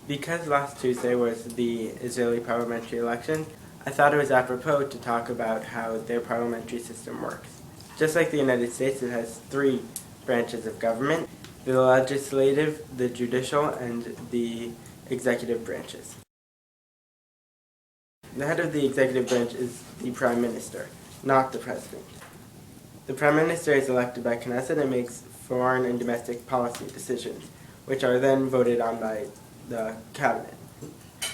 Because last Tuesday was the Israeli parliamentary election, I thought it was apropos to talk about how their parliamentary system works. Just like the United States, it has three branches of government: the legislative, the judicial, and the executive branches. The head of the executive branch is the Prime Minister, not the President. The Prime Minister is elected by Knesset and makes foreign and domestic policy decisions, which are then voted on by the cabinet.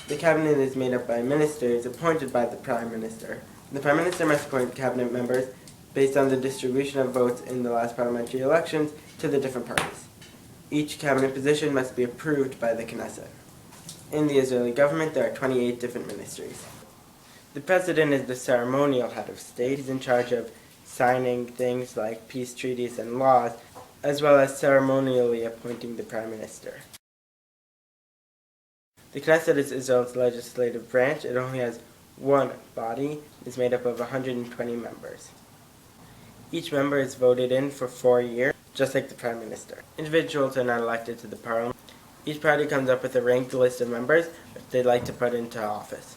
The cabinet is made up by ministers appointed by the Prime Minister. The Prime Minister must appoint cabinet members based on the distribution of votes in the last parliamentary elections to the different parties. Each cabinet position must be approved by the Knesset. In the Israeli government, there are 28 different ministries. The president is the ceremonial head of state. He's in charge of signing things like peace treaties and laws, as well as ceremonially appointing the prime minister. The Knesset is Israel's legislative branch. It only has one body. It's made up of 120 members. Each member is voted in for 4 years, just like the prime minister. Individuals are not elected to the parliament. Each party comes up with a ranked list of members that they'd like to put into office.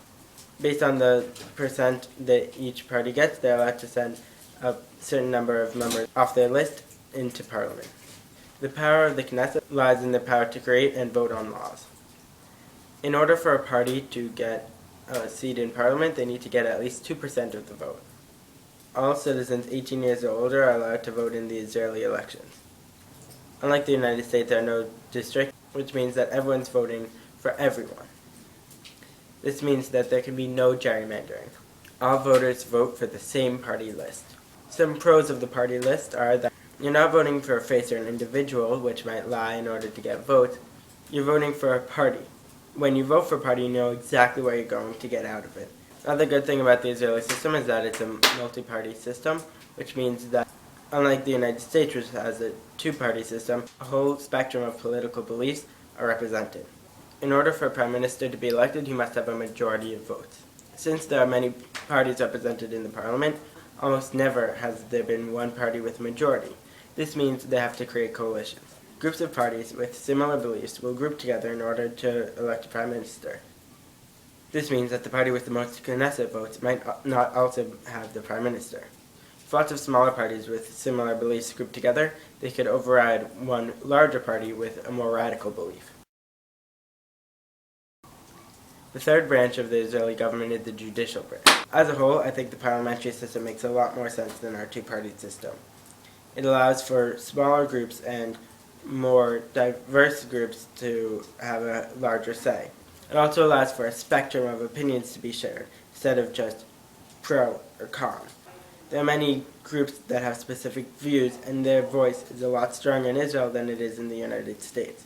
Based on the percent that each party gets, they're allowed to send a certain number of members off their list into parliament. The power of the Knesset lies in the power to create and vote on laws. In order for a party to get a seat in parliament, they need to get at least 2% of the vote. All citizens 18 years or older are allowed to vote in the Israeli elections. Unlike the United States, there are no districts, which means that everyone's voting for everyone. This means that there can be no gerrymandering. All voters vote for the same party list. Some pros of the party list are that you're not voting for a face or an individual, which might lie in order to get votes. You're voting for a party. When you vote for a party, you know exactly what you're going to get out of it. Another good thing about the Israeli system is that it's a multi-party system, which means that, unlike the United States, which has a two-party system, a whole spectrum of political beliefs are represented. In order for a prime minister to be elected, he must have a majority of votes. Since there are many parties represented in the parliament, almost never has there been one party with a majority. This means they have to create coalitions. Groups of parties with similar beliefs will group together in order to elect a prime minister. This means that the party with the most Knesset votes might not also have the prime minister. If lots of smaller parties with similar beliefs group together, they could override one larger party with a more radical belief. The third branch of the Israeli government is the judicial branch. As a whole, I think the parliamentary system makes a lot more sense than our two-party system. It allows for smaller groups and more diverse groups to have a larger say. It also allows for a spectrum of opinions to be shared, instead of just pro or con. There are many groups that have specific views, and their voice is a lot stronger in Israel than it is in the United States.